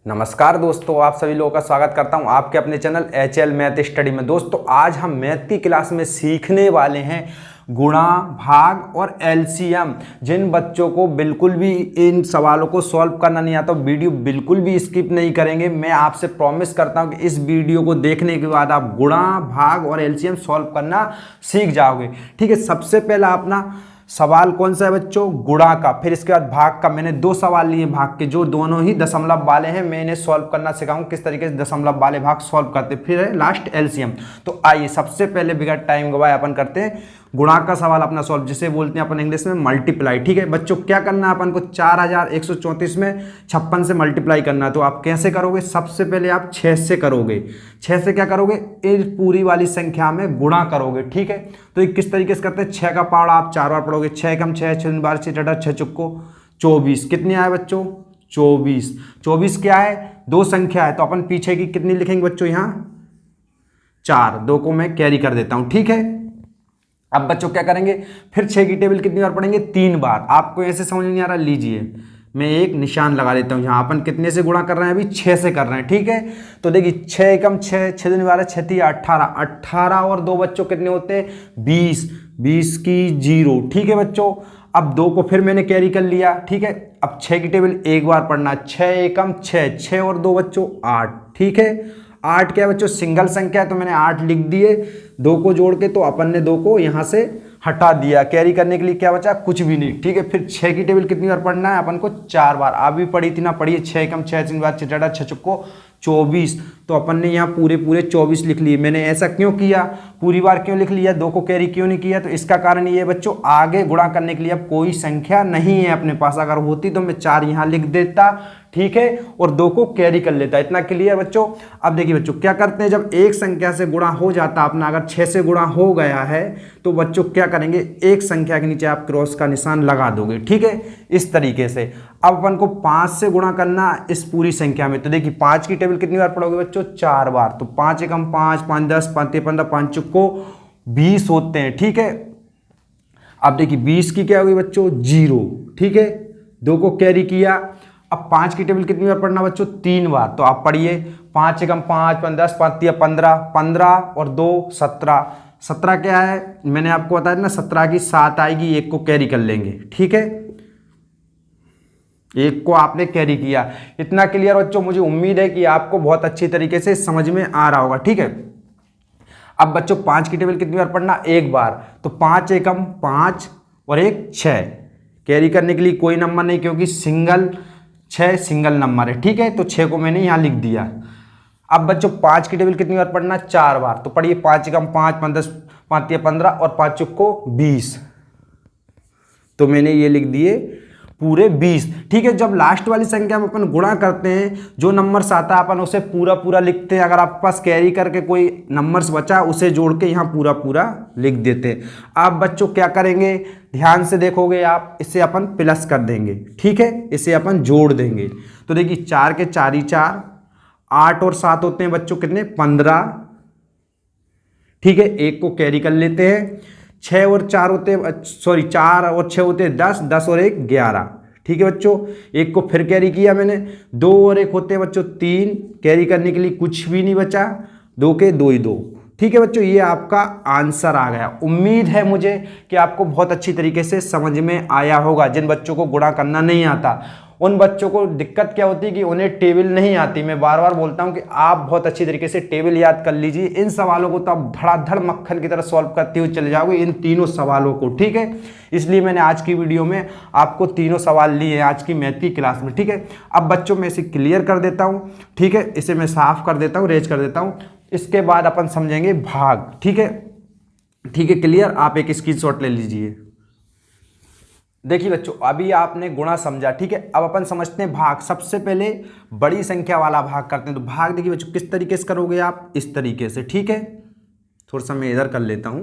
नमस्कार दोस्तों, आप सभी लोगों का स्वागत करता हूं आपके अपने चैनल HL मैथ स्टडी में। दोस्तों आज हम मैथ की क्लास में सीखने वाले हैं गुणा, भाग और एलसीएम। जिन बच्चों को बिल्कुल भी इन सवालों को सॉल्व करना नहीं आता, वीडियो बिल्कुल भी स्किप नहीं करेंगे। मैं आपसे प्रॉमिस करता हूं कि इस वीडियो को देखने के बाद आप गुणा, भाग और एलसीएम सॉल्व करना सीख जाओगे। ठीक है, सबसे पहला अपना सवाल कौन सा है बच्चों? गुणा का। फिर इसके बाद भाग का। मैंने दो सवाल लिए भाग के, जो दोनों ही दशमलव वाले हैं। मैं इन्हें सॉल्व करना सिखाऊं किस तरीके से दशमलव वाले भाग सॉल्व करते। फिर है लास्ट एलसीएम। तो आइए सबसे पहले बिगड़ टाइम गवाए अपन करते हैं गुणा का सवाल अपना सॉल्व, जिसे बोलते हैं अपन इंग्लिश में मल्टीप्लाई। ठीक है बच्चों, क्या करना है अपन को? 4134 में 56 से मल्टीप्लाई करना है। तो आप कैसे करोगे? सबसे पहले आप 6 से करोगे। 6 से क्या करोगे? इस पूरी वाली संख्या में गुणा करोगे। ठीक है, तो ये किस तरीके से करते हैं? 6 का पारा आप 4 बार पढ़ोगे। 6 कम 6, 6 बार 6 टटा 6 चुक्को 24। कितने आए बच्चों? 24। 24 क्या है? दो संख्या है, तो अपन पीछे की कितनी लिखेंगे बच्चों? यहाँ 4। 2 को मैं कैरी कर देता हूं। ठीक है, अब बच्चों क्या करेंगे? फिर 6 की टेबल कितनी बार पढ़ेंगे? 3 बार। आपको ऐसे समझ नहीं आ रहा, लीजिए मैं एक निशान लगा देता हूं। यहाँ अपन कितने से गुणा कर रहे हैं? अभी 6 से कर रहे हैं। ठीक है, तो देखिए 6 एकम 6, 6 दिन 12, 6 3 18। 18 और 2 बच्चों कितने होते हैं? 20। 20 की 0। ठीक है बच्चों, अब 2 को फिर मैंने कैरी कर लिया। ठीक है, अब 6 की टेबल एक बार पढ़ना। 6 एकम 6, 6 और 2 बच्चों 8। ठीक है, 8 क्या है बच्चों? सिंगल संख्या है, तो मैंने 8 लिख दिए। 2 को जोड़ के तो अपन ने 2 को यहां से हटा दिया। कैरी करने के लिए क्या बचा? कुछ भी नहीं। ठीक है, फिर 6 की टेबल कितनी बार पढ़ना है अपन को? 4 बार। आप भी पढ़ी थी ना? पढ़िए। 6 कम 6, 3 बार 6 टटा 6 चुक्को 24। तो अपन ने यहाँ पूरे 24 लिख लिए। मैंने ऐसा क्यों किया? पूरी बार क्यों लिख लिया? 2 को कैरी क्यों नहीं किया? तो इसका कारण ये बच्चों, आगे गुणा करने के लिए अब कोई संख्या नहीं है अपने पास। अगर होती तो मैं 4 यहाँ लिख देता। ठीक है, और 2 को कैरी कर लेता। इतना क्लियर बच्चों? अब देखिए बच्चों क्या करते हैं, जब एक संख्या से गुणा हो जाता अपना, अगर 6 से गुणा हो गया है, तो बच्चों क्या करेंगे? एक संख्या के नीचे आप क्रॉस का निशान लगा दोगे। ठीक है, इस तरीके से। अब अपन को 5 से गुणा करना इस पूरी संख्या में। तो देखिए 5 की टेबल कितनी बार पढ़ोगे बच्चों? 4 बार। तो 5 एकम 5, 5 10, 5 3 15, 5 चुक्को 20 होते हैं। ठीक है, अब देखिए 20 की क्या होगी बच्चों? 0। ठीक है, 2 को कैरी किया। अब 5 की टेबल कितनी बार पढ़ना बच्चों? 3 बार। तो आप पढ़िए। 5 एकम 5, 5 10, 5 3 15, 15 और 2 17। 17 क्या है? मैंने आपको बताया ना, 17 की 7 आएगी, 1 को कैरी कर लेंगे। ठीक है, 1 को आपने कैरी किया। इतना क्लियर बच्चों? मुझे उम्मीद है कि आपको बहुत अच्छी तरीके से समझ में आ रहा होगा। ठीक है, अब बच्चों 5 की टेबल कितनी बार पढ़ना? 1 बार। तो 5 एकम 5 और 1 6। कैरी करने के लिए कोई नंबर नहीं, क्योंकि 6 सिंगल नंबर है। ठीक है, तो 6 को मैंने यहां लिख दिया। अब बच्चों 5 की टेबल कितनी बार पढ़ना? 4 बार। तो पढ़िए। 5 एकम 5, 5 10, 5 3 15 और 5 चुक्को 20। तो मैंने ये लिख दिए पूरे 20। ठीक है, जब लास्ट वाली संख्या में अपन गुणा करते हैं, जो नंबर्स आता है अपन उसे पूरा पूरा लिखते हैं। अगर आपके पास कैरी करके कोई नंबर्स बचा, उसे जोड़ के यहाँ पूरा पूरा लिख देते हैं। अब बच्चों क्या करेंगे? ध्यान से देखोगे आप, इसे अपन प्लस कर देंगे। ठीक है, इसे अपन जोड़ देंगे। तो देखिए 4 के 4 ही 4, 8 और 7 होते हैं बच्चों कितने? 15। ठीक है, 1 को कैरी कर लेते हैं। 6 और 4 होते हैं, सॉरी 4 और 6 होते हैं 10, 10 और 1 11। ठीक है बच्चों, 1 को फिर कैरी किया मैंने। 2 और 1 होते हैं बच्चों 3। कैरी करने के लिए कुछ भी नहीं बचा। 2 के 2 ही 2। ठीक है बच्चों, ये आपका आंसर आ गया। उम्मीद है मुझे कि आपको बहुत अच्छी तरीके से समझ में आया होगा। जिन बच्चों को गुणा करना नहीं आता, उन बच्चों को दिक्कत क्या होती है कि उन्हें टेबल नहीं आती। मैं बार बार बोलता हूं कि आप बहुत अच्छी तरीके से टेबल याद कर लीजिए। इन सवालों को तो आप धड़ाधड़ मक्खन की तरह सॉल्व करते हुए चले जाओगे, इन तीनों सवालों को। ठीक है, इसलिए मैंने आज की वीडियो में आपको तीनों सवाल लिए हैं आज की मैथ की क्लास में। ठीक है, अब बच्चों मैं इसे क्लियर कर देता हूं। ठीक है, इसे मैं साफ कर देता हूं, रेज कर देता हूं। इसके बाद अपन समझेंगे भाग। ठीक है, ठीक है, क्लियर? आप एक स्क्रीनशॉट ले लीजिए। देखिए बच्चों, अभी आपने गुणा समझा। ठीक है, अब अपन समझते हैं भाग। सबसे पहले बड़ी संख्या वाला भाग करते हैं। तो भाग देखिए बच्चों किस तरीके से करोगे आप? इस तरीके से। ठीक है, थोड़ा सा मैं इधर कर लेता हूं,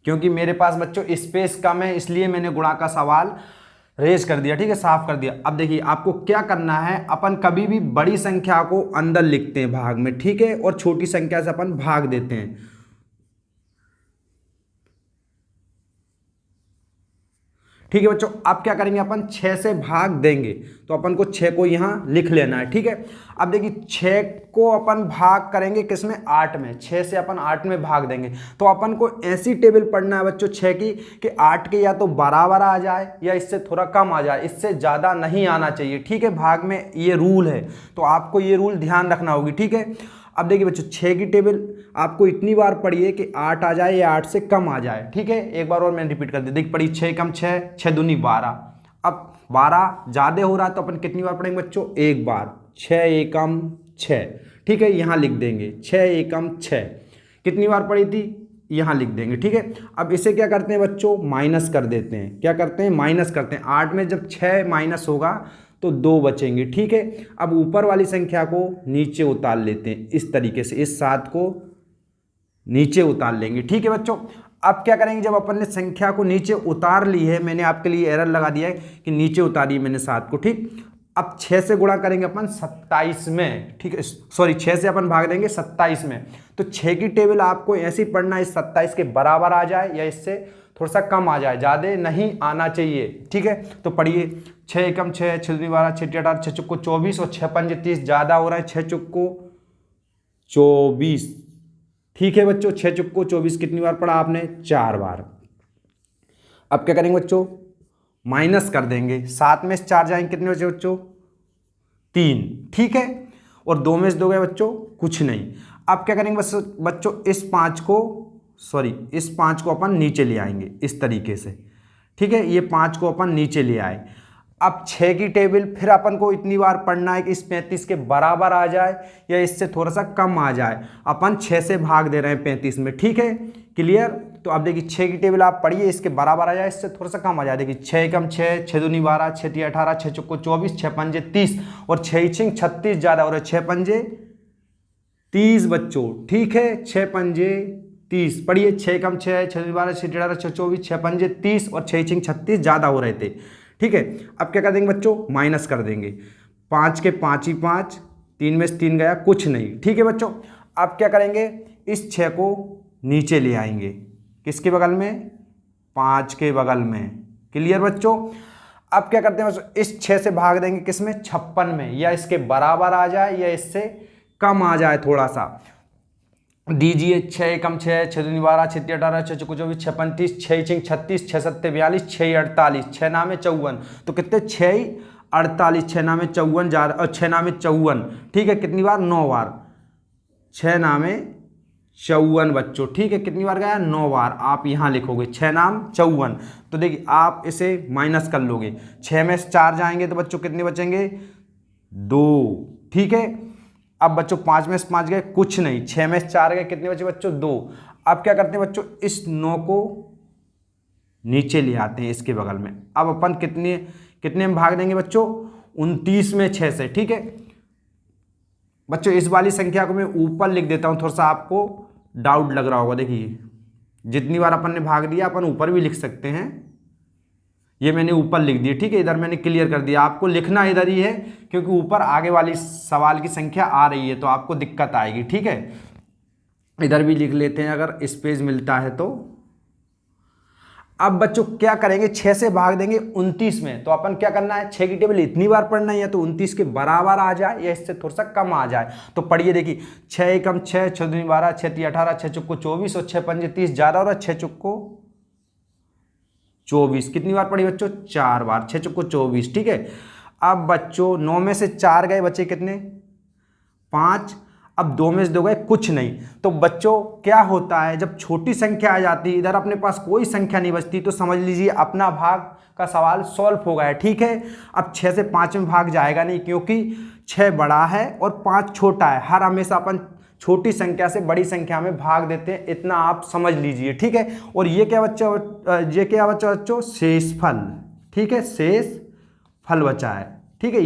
क्योंकि मेरे पास बच्चों स्पेस कम है, इसलिए मैंने गुणा का सवाल रेज कर दिया। ठीक है, साफ कर दिया। अब देखिए आपको क्या करना है, अपन कभी भी बड़ी संख्या को अंदर लिखते हैं भाग में। ठीक है, और छोटी संख्या से अपन भाग देते हैं। ठीक है बच्चों। अब क्या करेंगे अपन 6 से भाग देंगे, तो अपन को 6 को यहाँ लिख लेना है, ठीक है। अब देखिए 6 को अपन भाग करेंगे किसमें, 8 में। 6 से अपन 8 में भाग देंगे, तो अपन को ऐसी टेबल पढ़ना है बच्चों 6 की कि 8 के या तो बराबर आ जाए या इससे थोड़ा कम आ जाए, इससे ज़्यादा नहीं आना चाहिए, ठीक है। भाग में ये रूल है, तो आपको ये रूल ध्यान रखना होगी, ठीक है। अब देखिए बच्चों 6 की टेबल आपको इतनी बार पढ़ी है कि 8 आ जाए या 8 से कम आ जाए, ठीक है। एक बार और मैंने रिपीट कर दी, देख पढ़ी 6 कम 6, 6 दूनी 12। अब 12 ज़्यादा हो रहा है तो अपन कितनी बार पढ़ेंगे बच्चों, एक बार। 6 एकम 6, ठीक है, यहाँ लिख देंगे 6 एकम 6। कितनी बार पढ़ी थी, यहाँ लिख देंगे, ठीक है। अब इसे क्या करते हैं बच्चों, माइनस कर देते हैं। क्या करते हैं, माइनस करते हैं। 8 में जब 6 माइनस होगा तो 2 बचेंगे, ठीक है। अब ऊपर वाली संख्या को नीचे उतार लेते हैं इस तरीके से, इस 7 को नीचे उतार लेंगे, ठीक है बच्चों। अब क्या करेंगे, जब अपन ने संख्या को नीचे उतार ली है, मैंने आपके लिए एरर लगा दिया है कि नीचे उतारी मैंने 7 को, ठीक। अब 6 से गुणा करेंगे अपन 27 में, ठीक है, सॉरी 6 से अपन भाग देंगे 27 में। तो 6 की टेबल आपको ऐसी पढ़ना है, इस 27 के बराबर आ जाए या इससे थोड़ा सा कम आ जाए, ज़्यादा नहीं आना चाहिए, ठीक है। तो पढ़िए 6 एकम 6, 6 दूनी 12, 6 18, 6 चुक्को 24 और 6 पंजे 30, ज़्यादा हो रहा है, 6 चुक्को 24, ठीक है बच्चों। 6 चुक्को 24 कितनी बार पढ़ा आपने, 4 बार। अब क्या करेंगे बच्चों, माइनस कर देंगे। 7 में से 4 जाएंगे, कितने बचे बच्चों, 3, ठीक है। और 2 में से 2 गए बच्चों, कुछ नहीं। अब क्या करेंगे बच्चों, इस 5 को अपन नीचे ले आएंगे इस तरीके से, ठीक है। ये 5 को अपन नीचे ले आए। अब 6 की टेबल फिर अपन को इतनी बार पढ़ना है कि इस 35 के बराबर आ जाए या इससे थोड़ा सा कम आ जाए। अपन 6 से भाग दे रहे हैं 35 में, ठीक है, क्लियर। तो अब देखिए 6 की टेबल आप पढ़िए, इसके बराबर आ जाए, इससे थोड़ा सा कम आ जाए। देखिए 6 एकम 6, 6 दूनी 12, 6 तिया 18, 6 चुक्को 24, 6 पंजे 30 और 6 छिंग 36, ज़्यादा हो रहा है, 6 पंजे 30 बच्चों, ठीक है। 6 पंजे 30 पढ़िए, 6 कम 6, 6 दूनी 12, 6 तिया 18, 6 24, 6 पंजे 30 और 6 छिंग 36, ज़्यादा हो रहे थे, ठीक है। अब क्या कर देंगे बच्चों, माइनस कर देंगे। 5 के 5 ही 5, 3 में से 3 गया, कुछ नहीं, ठीक है बच्चों। अब क्या करेंगे, इस 6 को नीचे ले आएंगे, किसके बगल में, 5 के बगल में, क्लियर बच्चों। अब क्या करते हैं बच्चों, इस 6 से भाग देंगे किसमें, 56 में, या इसके बराबर आ जाए या इससे कम आ जाए थोड़ा सा। दीजिए 6 एकम 6, 6 दूनी 12, 6 तिया 18, 6 चुक्को 24, 6 35, 6 छिंग 36, 6 सत्ते 42, 6 48, 6 नामे 54, तो कितने 6 48, 6 नामे 54 जा रहा, और 6 नामे 54, ठीक है। कितनी बार, 9 बार। 6 नामे 54 बच्चों, ठीक है। कितनी बार गया, 9 बार। आप यहाँ लिखोगे 6 नाम 54। तो देखिए आप इसे माइनस कर लोगे, 6 में से 4 जाएंगे तो बच्चों कितने बचेंगे, 2, ठीक है। अब बच्चों 5 में से 5 गए, कुछ नहीं। 6 में से 4 गए, कितने बचे बच्चों, 2। अब क्या करते हैं बच्चों, इस 9 को नीचे ले आते हैं इसके बगल में। अब अपन कितने में भाग देंगे बच्चों, 29 में 6 से, ठीक है बच्चों। इस वाली संख्या को मैं ऊपर लिख देता हूं, थोड़ा सा आपको डाउट लग रहा होगा। देखिए जितनी बार अपन ने भाग दिया, अपन ऊपर भी लिख सकते हैं, ये मैंने ऊपर लिख दिया, ठीक है। इधर मैंने क्लियर कर दिया, आपको लिखना इधर ही है क्योंकि ऊपर आगे वाली सवाल की संख्या आ रही है तो आपको दिक्कत आएगी, ठीक है। इधर भी लिख लेते हैं अगर स्पेस मिलता है तो। अब बच्चों क्या करेंगे, 6 से भाग देंगे 29 में, तो अपन क्या करना है, 6 की टेबल इतनी बार पढ़ना है या तो 29 के बराबर आ जाए या इससे थोड़ा सा कम आ जाए। तो पढ़िए, देखिए 6 एकम 6, 6 दूनी 12, 6 तिया 18, 6 चुक्को 24 और 6 पंजे 30, ज़्यादा हो रहा है, 6 चुक्को 24। कितनी बार पढ़ी बच्चों, 4 बार। 6 चुक्को 24, ठीक है। अब बच्चों 9 में से 4 गए, बचे कितने, 5। अब 2 में से 2 गए, कुछ नहीं। तो बच्चों क्या होता है, जब छोटी संख्या आ जाती है, इधर अपने पास कोई संख्या नहीं बचती, तो समझ लीजिए अपना भाग का सवाल सॉल्व हो गया है, ठीक है। अब 6 से 5 में भाग जाएगा नहीं क्योंकि 6 बड़ा है और 5 छोटा है। हर हमेशा अपन छोटी संख्या से बड़ी संख्या में भाग देते हैं, इतना आप समझ लीजिए, ठीक है। और ये क्या बच्चों, शेषफल, ठीक है, शेष फल बचा है, ठीक है।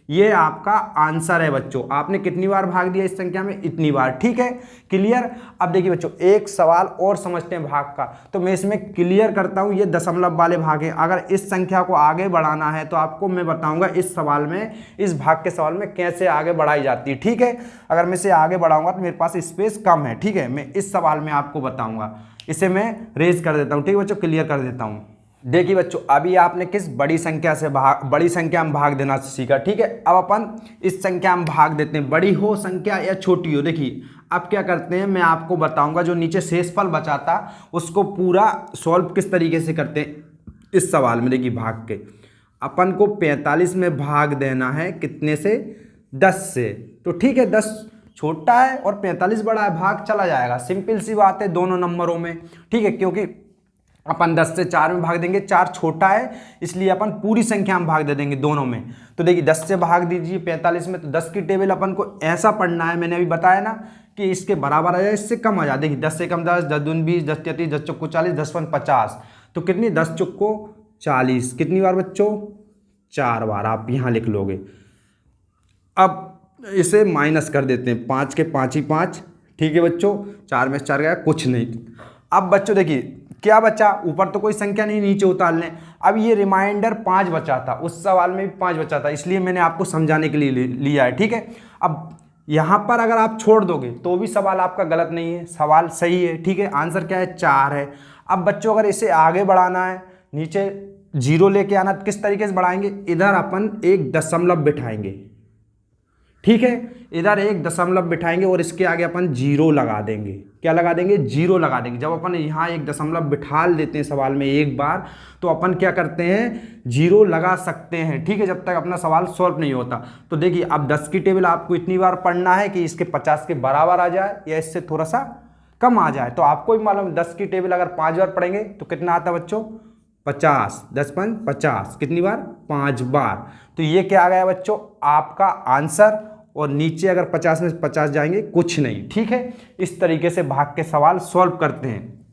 ये आपका आंसर है बच्चों। आपने कितनी बार भाग दिया इस संख्या में, इतनी बार, ठीक है, क्लियर। अब देखिए बच्चों एक सवाल और समझते हैं भाग का, तो मैं इसमें क्लियर करता हूं। ये दशमलव वाले भाग हैं। अगर इस संख्या को आगे बढ़ाना है तो आपको मैं बताऊंगा इस सवाल में, इस भाग के सवाल में कैसे आगे बढ़ाई जाती है, ठीक है। अगर मैं इसे आगे बढ़ाऊंगा तो मेरे पास स्पेस कम है, ठीक है। मैं इस सवाल में आपको बताऊंगा, इसे मैं रेज कर देता हूँ, ठीक है बच्चों, क्लियर कर देता हूँ। देखिए बच्चों, अभी आपने किस बड़ी संख्या में भाग देना सीखा। ठीक है, अब अपन इस संख्या में भाग देते हैं, बड़ी हो संख्या या छोटी हो। देखिए अब क्या करते हैं, मैं आपको बताऊंगा जो नीचे शेषफल बचाता उसको पूरा सॉल्व किस तरीके से करते हैं इस सवाल में। देखिए भाग के अपन को 45 में भाग देना है कितने से, 10 से। तो ठीक है, 10 छोटा है और 45 बड़ा है, भाग चला जाएगा, सिंपल सी बात है दोनों नंबरों में। ठीक है, क्योंकि अपन 10 से 4 में भाग देंगे, 4 छोटा है इसलिए अपन पूरी संख्या में भाग दे देंगे दोनों में। तो देखिए 10 से भाग दीजिए 45 में, तो 10 की टेबल अपन को ऐसा पढ़ना है, मैंने अभी बताया ना कि इसके बराबर आ जाए, इससे कम आ जाए। देखिए 10 से कम 10, 10 दूनी 20, 10 तीस 10 चौको 40, 10 पन 50। तो कितनी, 10 चौको 40, कितनी बार बच्चों, 4 बार आप यहाँ लिख लोगे। अब इसे माइनस कर देते हैं, 5 के 5 ही 5। ठीक है बच्चों, 4 में 4 गया, कुछ नहीं। अब बच्चों देखिए क्या बचा, ऊपर तो कोई संख्या नहीं, नीचे उतार लें। अब ये रिमाइंडर 5 बचा था, उस सवाल में भी 5 बचा था, इसलिए मैंने आपको समझाने के लिए लिया है। ठीक है, अब यहाँ पर अगर आप छोड़ दोगे तो भी सवाल आपका गलत नहीं है, सवाल सही है। ठीक है, आंसर क्या है, 4 है। अब बच्चों अगर इसे आगे बढ़ाना है, नीचे 0 लेके आना, किस तरीके से बढ़ाएंगे, इधर अपन एक दशमलव बिठाएंगे। ठीक है, इधर एक दशमलव बिठाएंगे और इसके आगे अपन 0 लगा देंगे। क्या लगा देंगे, 0 लगा देंगे। जब अपन यहाँ एक दशमलव बिठा देते हैं सवाल में एक बार, तो अपन क्या करते हैं, 0 लगा सकते हैं। ठीक है, जब तक अपना सवाल सॉल्व नहीं होता। तो देखिए अब 10 की टेबल आपको इतनी बार पढ़ना है कि इसके 50 के बराबर आ जाए या इससे थोड़ा सा कम आ जाए। तो आपको भी मालूम है 10 की टेबल अगर 5 बार पढ़ेंगे तो कितना आता है बच्चों, 50, 10 पन 50, कितनी बार, 5 बार। तो ये क्या आ गया बच्चों, आपका आंसर। और नीचे अगर 50 में 50 जाएंगे, कुछ नहीं। ठीक है, इस तरीके से भाग के सवाल सॉल्व करते हैं।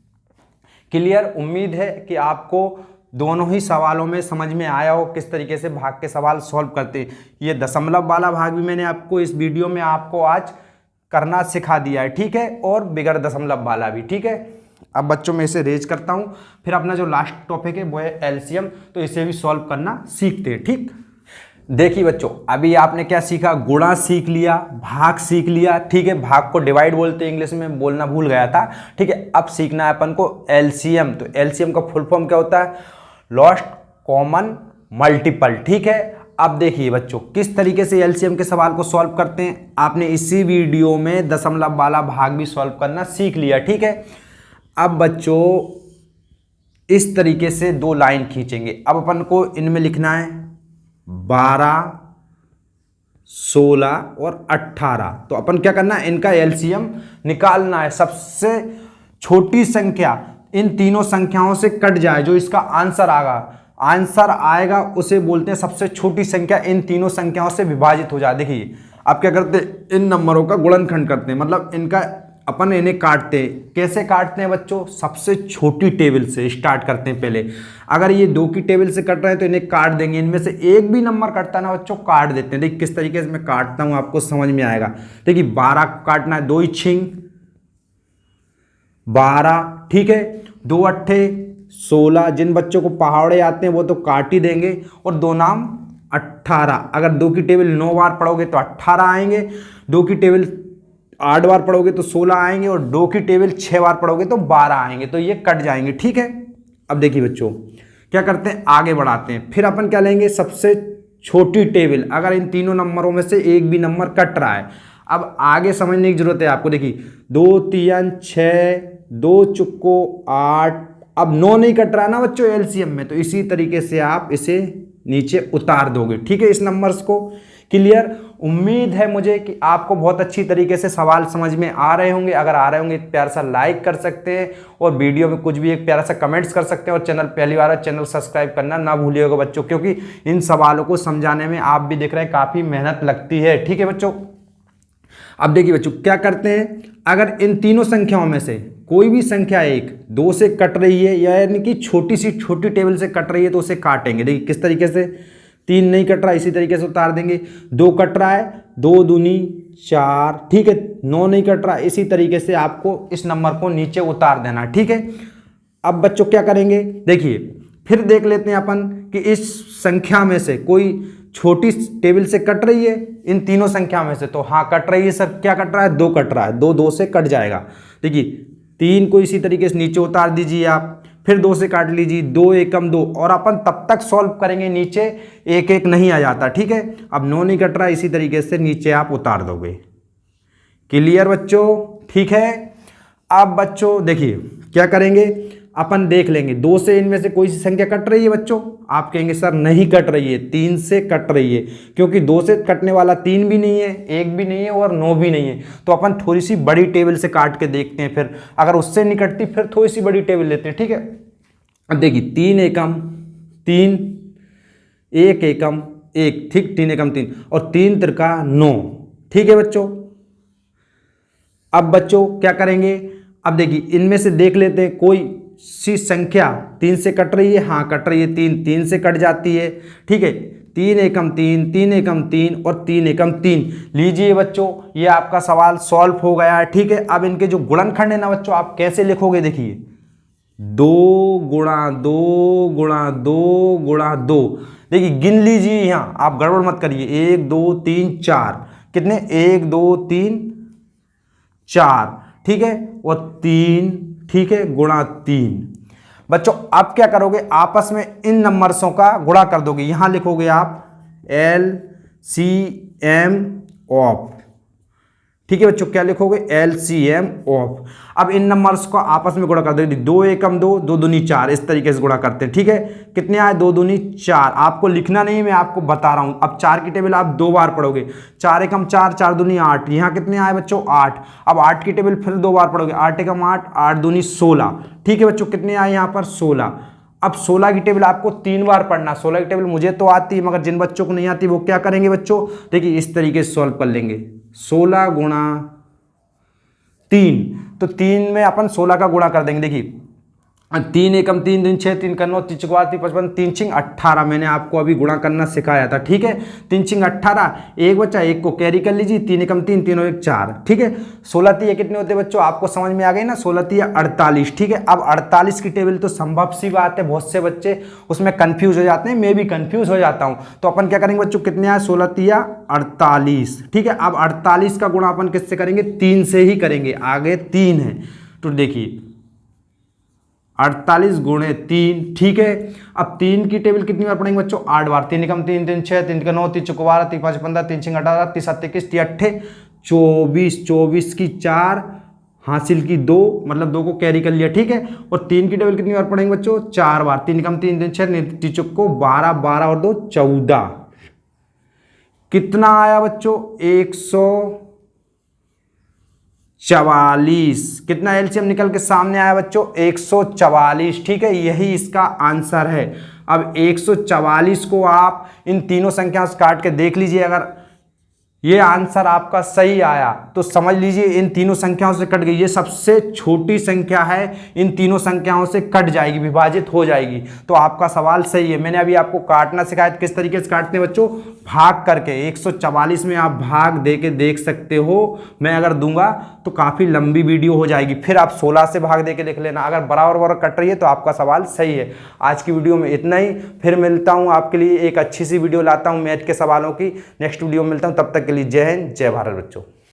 क्लियर, उम्मीद है कि आपको दोनों ही सवालों में समझ में आया हो किस तरीके से भाग के सवाल सॉल्व करते हैं। ये दशमलव वाला भाग भी मैंने आपको इस वीडियो में आपको आज करना सिखा दिया है। ठीक है, और बिगर दशमलव वाला भी। ठीक है, अब बच्चों में इसे रेज करता हूं, फिर अपना जो लास्ट टॉपिक है वो है एलसीएम, तो इसे भी सॉल्व करना सीखते हैं। ठीक, देखिए बच्चों अभी आपने क्या सीखा, गुणा सीख लिया, भाग सीख लिया। ठीक है, भाग को डिवाइड बोलते हैं, इंग्लिश में बोलना भूल गया था। ठीक है, अब सीखना है अपन को एलसीएम। तो एलसीएम का फुल फॉर्म क्या होता है, लॉस्ट कॉमन मल्टीपल। ठीक है, अब देखिए बच्चों किस तरीके से एलसीएम के सवाल को सॉल्व करते हैं। आपने इसी वीडियो में दशमलव वाला भाग भी सॉल्व करना सीख लिया। ठीक है, अब बच्चों इस तरीके से 2 लाइन खींचेंगे। अब अपन को इनमें लिखना है 12, 16 और 18। तो अपन क्या करना है, इनका एलसीएम निकालना है। सबसे छोटी संख्या इन तीनों संख्याओं से कट जाए, जो इसका आंसर आएगा उसे बोलते हैं सबसे छोटी संख्या इन तीनों संख्याओं से विभाजित हो जाए। देखिए आप क्या करते हैं, इन नंबरों का गुणनखंड करते हैं, मतलब इनका अपन इन्हें काटते हैं। कैसे काटते हैं बच्चों, सबसे छोटी टेबल से स्टार्ट करते हैं पहले। अगर ये 2 की टेबल से कट रहे हैं तो इन्हें काट देंगे, इनमें से एक भी नंबर कटता है ना बच्चों, काट देते हैं। देखिए किस तरीके से मैं काटता हूं, आपको समझ में आएगा। देखिए 12 काटना है, 2 छिंग 12। ठीक है, 2 अट्ठे 16। जिन बच्चों को पहाड़े आते हैं वो तो काट ही देंगे। और 2 नाम 18। अगर 2 की टेबल 9 बार पढ़ोगे तो 18 आएंगे, 2 की टेबल 8 बार पढ़ोगे तो 16 आएंगे, और 2 की टेबल 6 बार पढ़ोगे तो 12 आएंगे। तो ये कट जाएंगे। ठीक है, अब देखिए बच्चों क्या करते हैं, आगे बढ़ाते हैं। फिर अपन क्या लेंगे, सबसे छोटी टेबल। अगर इन तीनों नंबरों में से एक भी नंबर कट रहा है, अब आगे समझने की जरूरत है आपको। देखिए 2 3 6, 2 चुक्को 8। अब 9 नहीं कट रहा है ना बच्चों एलसीएम में, तो इसी तरीके से आप इसे नीचे उतार दोगे। ठीक है, इस नंबर्स को। क्लियर, उम्मीद है मुझे कि आपको बहुत अच्छी तरीके से सवाल समझ में आ रहे होंगे। अगर आ रहे होंगे एक प्यारा सा लाइक कर सकते हैं, और वीडियो में कुछ भी एक प्यारा सा कमेंट्स कर सकते हैं। और चैनल पहली बार है, चैनल सब्सक्राइब करना ना भूलिएगा बच्चों, क्योंकि इन सवालों को समझाने में आप भी देख रहे हैं काफ़ी मेहनत लगती है। ठीक है बच्चों, अब देखिए बच्चों क्या करते हैं, अगर इन तीनों संख्याओं में से कोई भी संख्या 1 2 से कट रही है, यानी कि छोटी सी छोटी टेबल से कट रही है, तो उसे काटेंगे। देखिए किस तरीके से, 3 नहीं कट रहा, इसी तरीके से उतार देंगे। 2 कट रहा है, 2 दूनी 4। ठीक है, 9 नहीं कट रहा, इसी तरीके से आपको इस नंबर को नीचे उतार देना। ठीक है, अब बच्चों क्या करेंगे, देखिए फिर देख लेते हैं अपन कि इस संख्या में से कोई छोटी टेबल से कट रही है इन तीनों संख्या में से। तो हाँ कट रही है सर, क्या कट रहा है, 2 कट रहा है, 2 2 से कट जाएगा। देखिए 3 को इसी तरीके से नीचे उतार दीजिए आप। फिर 2 से काट लीजिए, 2 एकम 2, और अपन तब तक सॉल्व करेंगे नीचे एक एक नहीं आ जाता, ठीक है। अब 9 नहीं कट रहा, इसी तरीके से नीचे आप उतार दोगे। क्लियर बच्चों, ठीक है। अब बच्चों देखिए क्या करेंगे, अपन देख लेंगे 2 से इनमें से कोई सी संख्या कट रही है बच्चों। आप कहेंगे सर नहीं कट रही है, 3 से कट रही है, क्योंकि 2 से कटने वाला 3 भी नहीं है, 1 भी नहीं है और 9 भी नहीं है। तो अपन थोड़ी सी बड़ी टेबल से काट के देखते हैं, फिर अगर उससे नहीं कटती फिर थोड़ी सी बड़ी टेबल लेते हैं, ठीक है। अब देखिए 3 एकम 3, 1 एकम 1, ठीक, 3 एकम 3 और 3 त्रिका 9, ठीक है बच्चों। अब बच्चों क्या करेंगे, अब देखिए इनमें से देख लेते हैं कोई सी संख्या 3 से कट रही है, हाँ कट रही है, 3 से कट जाती है, ठीक है। 3 एकम 3, 3 एकम 3 और 3 एकम 3। लीजिए बच्चों ये आपका सवाल सॉल्व हो गया है, ठीक है। अब इनके जो गुणनखंड है ना बच्चों, आप कैसे लिखोगे, देखिए 2 गुणा 2 गुणा 2 गुणा 2। देखिए गिन लीजिए, यहाँ आप गड़बड़ मत करिए, 1 2 3 4, कितने, 1 2 3 4, ठीक है, और 3, ठीक है, गुणा 3। बच्चों अब क्या करोगे, आपस में इन नंबर्सों का गुणा कर दोगे। यहां लिखोगे आप LCM ऑफ, ठीक है बच्चों, क्या लिखोगे, LCM ऑफ। अब इन नंबर्स को आपस में गुणा कर दोगे, 2 एकम 2, 2 दूनी 4, इस तरीके से गुणा करते हैं, ठीक है। कितने आए, 2 दूनी 4। आपको लिखना नहीं, मैं आपको बता रहा हूं। अब 4 की टेबल आप 2 बार पढ़ोगे, 4 एकम 4, 4 दूनी 8, यहाँ कितने आए बच्चों, 8। अब 8 की टेबल फिर 2 बार पढ़ोगे, 8 एकम 8, 8 दूनी 16, ठीक है बच्चों, कितने आए यहाँ पर, 16। अब 16 की टेबल आपको 3 बार पढ़ना। 16 की टेबल मुझे तो आती है, मगर जिन बच्चों को नहीं आती वो क्या करेंगे बच्चों, देखिए इस तरीके से सॉल्व कर लेंगे, 16 गुणा 3, तो 3 में अपन 16 का गुणा कर देंगे। देखिए 3 एकम 3 दूनी 6, 3 का 9, 3 चौका 55, 3 छिंग 18। मैंने आपको अभी गुणा करना सिखाया था, ठीक है। 3 छिंग 18, एक बच्चा, एक को कैरी कर लीजिए, 3 एकम 3, 3 और 1 4, ठीक है। 16 तिया कितने होते हैं बच्चों, आपको समझ में आ गई ना, 16 तिया 48, ठीक है। अब 48 की टेबल तो संभव सी बात है, बहुत से बच्चे उसमें कंफ्यूज हो जाते हैं, मैं भी कंफ्यूज हो जाता हूं। तो अपन क्या करेंगे बच्चों, कितने आए, 16 तिया 48, ठीक है। अब 48 का गुणा अपन किससे करेंगे, 3 से ही करेंगे, आगे 3 है। तो देखिए 48 गुणे 3, ठीक है। अब 3 की टेबल कितनी बार पढ़ेंगे बच्चों, 8 बार। 3 एकम 3, 3 6, 3 का 9, 3 चौका 12, 3 5 15, 3 6 18, 3 7 21, 3 8 24, 24 की 4, हासिल की 2, मतलब 2 को कैरी कर लिया, ठीक है। और 3 की टेबल कितनी बार पढ़ेंगे बच्चों, 4 बार। 3 एकम 3, 3 6, 3 चौको 12, 12 और 2 14। कितना आया बच्चों, 144। कितना एलसीएम निकल के सामने आया बच्चों, 144, ठीक है। यही इसका आंसर है। अब 144 को आप इन तीनों संख्याओं से काट के देख लीजिए, अगर ये आंसर आपका सही आया तो समझ लीजिए इन तीनों संख्याओं से कट गई। ये सबसे छोटी संख्या है, इन तीनों संख्याओं से कट जाएगी, विभाजित हो जाएगी। तो आपका सवाल सही है। मैंने अभी आपको काटना सिखाया, किस तरीके से काटते हैं बच्चों, भाग करके। 144 में आप भाग दे के देख सकते हो, मैं अगर दूंगा तो काफ़ी लंबी वीडियो हो जाएगी, फिर आप 16 से भाग दे के देख लेना। अगर बराबर बराबर कट रही है तो आपका सवाल सही है। आज की वीडियो में इतना ही, फिर मिलता हूँ आपके लिए एक अच्छी सी वीडियो लाता हूँ मैथ के सवालों की। नेक्स्ट वीडियो में मिलता हूँ, तब तक के लिए जय हिंद, जय भारत बच्चों।